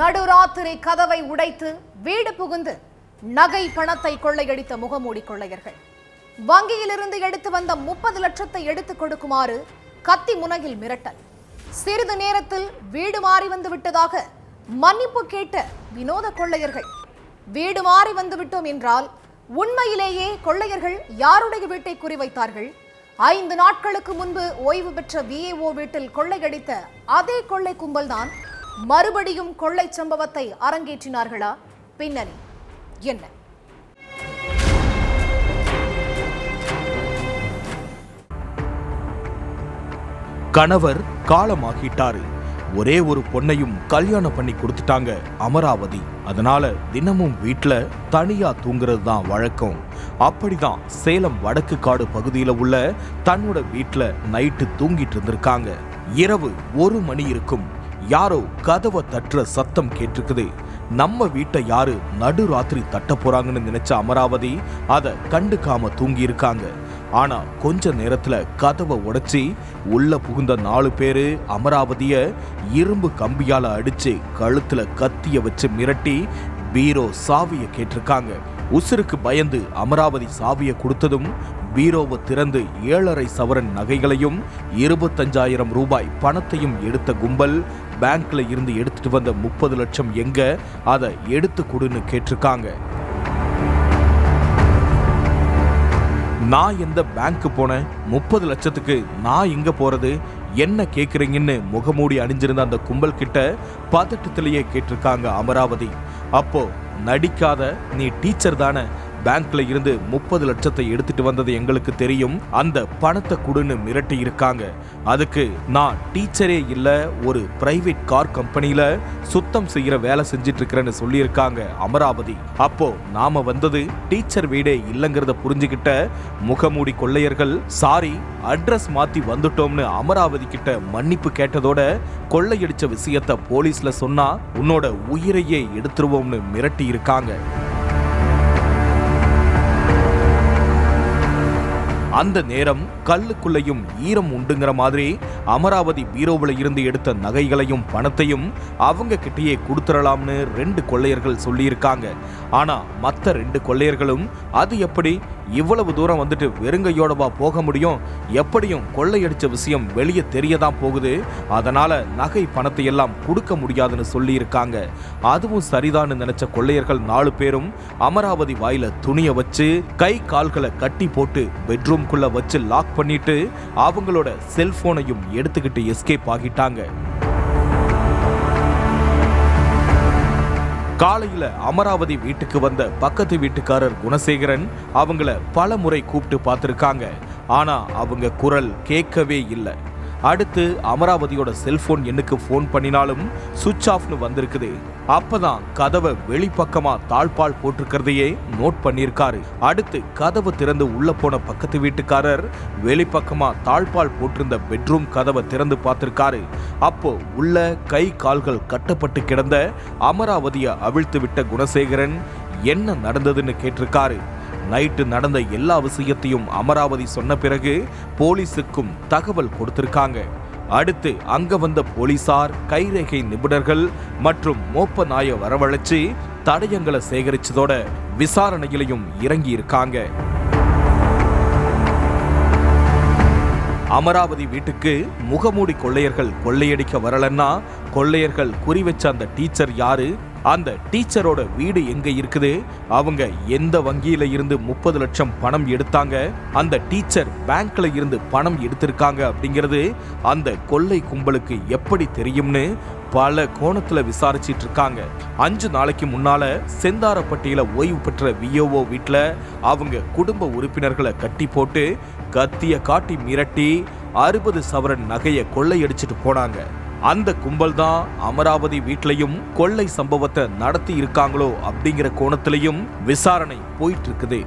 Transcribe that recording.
நடுராத்திரி கதவை உடைத்து வீடு புகுந்து நகை பணத்தை கொள்ளையடித்த முகமூடி கொள்ளையர்கள். வங்கியிலிருந்து எடுத்து வந்த 30 லட்சத்தை எடுத்துக் கொடுக்குமாறு கத்தி முனையில் மிரட்டல். சிறிது நேரத்தில் வீடு மாறி வந்து விட்டதாக மன்னிப்பு கேட்ட வினோத கொள்ளையர்கள். வீடு மாறி வந்து விட்டோம் என்றால் உண்மையிலேயே கொள்ளையர்கள் யாருடைய வீட்டை குறிவைத்தார்கள்? 5 நாட்களுக்கு முன்பு ஓய்வு பெற்ற VAO வீட்டில் கொள்ளையடித்த அதே கொள்ளை கும்பல்தான் மறுபடியும் கொள்ளை சம்பவத்தை அரங்கேற்றினார்களா? பின்னணி என்ன? கணவர் காலமாகிட்டாரு. ஒரே ஒரு பொண்ணையும் கல்யாணம் பண்ணி கொடுத்துட்டாங்க அமராவதி. அதனால தினமும் வீட்டுல தனியா தூங்குறது தான் வழக்கம். அப்படிதான் சேலம் வடக்கு காடு பகுதியில உள்ள தன்னோட வீட்டுல நைட்டு தூங்கிட்டு இருந்திருக்காங்க. இரவு 1 மணி இருக்கும். யாரோ கதவை தட்டுற சத்தம் கேட்டிருக்குது. நம்ம வீட்டை யாரு நடுராத்திரி தட்ட போறாங்கன்னு நினைச்ச அமராவதி அதை கண்டுக்காம தூங்கி இருக்காங்க. ஆனா கொஞ்ச நேரத்துல கதவை உடைச்சி உள்ள புகுந்த 4 பேரு அமராவதிய இரும்பு கம்பியால அடிச்சு கழுத்துல கத்திய வச்சு மிரட்டி பீரோ சாவிய கேட்டிருக்காங்க. உசுருக்கு பயந்து அமராவதி சாவிய கொடுத்ததும் பீரோவை திறந்து 7.5 சவரன் நகைகளையும் 25,000 ரூபாய் பணத்தையும் எடுத்த கும்பல் பேங்க்ல இருந்து எடுத்துட்டு வந்த 30 லட்சம் எங்க, அதை எடுத்து கொடுன்னு கேட்டிருக்காங்க. நான் எந்த பேங்க் போனேன்? 30 லட்சத்துக்கு நான் எங்க போறது? என்ன கேக்குறீங்கன்னு முகமூடி அணிஞ்சிருந்த அந்த கும்பல் கிட்ட பதட்டத்திலேயே கேட்டிருக்காங்க அமராவதி. அப்போ நடிக்காத, நீ டீச்சர் தானே, பேங்க்ல இருந்து 30 லட்சத்தை எடுத்துட்டு வந்தது எங்களுக்கு தெரியும், அந்த பணத்தை கொடுன்னு மிரட்டி இருக்காங்க. அதுக்கு நான் டீச்சரே இல்ல, ஒரு பிரைவேட் கார் கம்பெனில சுத்தம் செய்யற வேலை செஞ்சிட்டு இருக்கிறேன்னு சொல்லியிருக்காங்க அமராவதி. அப்போ நாம வந்தது டீச்சர் வீடே இல்லங்கிறத புரிஞ்சுக்கிட்ட முகமூடி கொள்ளையர்கள் சாரி, அட்ரஸ் மாத்தி வந்துட்டோம்னு அமராவதி கிட்ட மன்னிப்பு கேட்டதோட கொள்ளையடிச்ச விஷயத்த போலீஸ்ல சொன்னா உன்னோட உயிரையே எடுத்துருவோம்னு மிரட்டி இருக்காங்க. அந்த நேரம் கல்லுக்குள்ளையும் ஈரம் உண்டுங்கிற மாதிரி அமராவதி பீரோவில் இருந்து எடுத்த நகைகளையும் பணத்தையும் அவங்க கிட்டேயே கொடுத்துடலாம்னு 2 கொள்ளையர்கள் சொல்லியிருக்காங்க. ஆனா மற்ற 2 கொள்ளையர்களும் அது எப்படி, இவ்வளவு தூரம் வந்துட்டு வெறுங்கையோடவா போக முடியும், எப்படியும் கொள்ளையடிச்ச விஷயம் வெளியே தெரியதான் போகுது, அதனால நகை பணத்தை எல்லாம் கொடுக்க முடியாதுன்னு சொல்லியிருக்காங்க. அதுவும் சரிதான்னு நினைச்ச கொள்ளையர்கள் 4 பேரும் அமராவதி வாயில துணிய வச்சு கை கால்களை கட்டி போட்டு பெட்ரூம்குள்ள வச்சு லாக் பண்ணிட்டு அவங்களோட செல்போனையும் எடுத்துக்கிட்டு எஸ்கேப் ஆகிட்டாங்க. காலையில அமராவதி வீட்டுக்கு வந்த பக்கத்து வீட்டுக்காரர் குணசேகரன் அவங்கள பல முறை கூப்பிட்டு பார்த்திருக்காங்க. ஆனா அவங்க குரல் கேட்கவே இல்லை. அடுத்து அமராவதியோட செல்போன் எண்ணுக்கு போன் பண்ணினாலும் சுவிட்ச் ஆஃப்னு வந்திருக்குது. அப்பதான் கதவை வெளிப்பக்கமா தாழ்பால் போட்டிருக்கிறதையே நோட் பண்ணியிருக்காரு. அடுத்து கதவை திறந்து உள்ள போன பக்கத்து வீட்டுக்காரர் வெளிப்பக்கமா தாழ்பால் போட்டிருந்த பெட்ரூம் கதவை திறந்து பார்த்திருக்காரு. அப்போ உள்ள கை கால்கள் கட்டப்பட்டு கிடந்த அமராவதியை அவிழ்த்து விட்ட குணசேகரன் என்ன நடந்ததுன்னு கேட்டிருக்காரு. நைட்டு நடந்த எல்லா விஷயத்தையும் அமராவதி சொன்ன பிறகு போலீஸுக்கும் தகவல் கொடுத்திருக்காங்க. அடுத்து அங்க வந்த போலீசார் கைரேகை நிபுணர்கள் மற்றும் மோப்ப நாயை வரவழைச்சு தடயங்களை சேகரிச்சதோட விசாரணையிலையும் இறங்கி இருக்காங்க. அமராவதி வீட்டுக்கு முகமூடி கொள்ளையர்கள் கொள்ளையடிக்க வரலன்னா கொள்ளையர்கள் குறிவச்ச அந்த டீச்சர் யாரு, அந்த டீச்சரோட வீடு எங்க இருக்குது, அவங்க எந்த வங்கியில இருந்து 30 லட்சம் பணம் எடுத்தாங்க, அந்த டீச்சர் பேங்க்ல இருந்து பணம் எடுத்திருக்காங்க அப்படிங்கிறது அந்த கொள்ளை கும்பலுக்கு எப்படி தெரியும்னு பல கோணத்துல விசாரிச்சிட்டு இருக்காங்க. 5 நாளைக்கு முன்னால செந்தாரப்பட்டியில ஓய்வு பெற்ற VAO வீட்டுல அவங்க குடும்ப உறுப்பினர்களை கட்டி போட்டு கத்திய காட்டி மிரட்டி 60 சவரன் நகையை கொள்ளையடிச்சிட்டு போனாங்க. அந்த கும்பல் தான் அமராவதி வீட்லயும் கொள்ளை சம்பவத்தை நடத்தி இருக்காங்களோ அப்படிங்கிற கோணத்திலையும் விசாரணை போயிட்டு இருக்குது.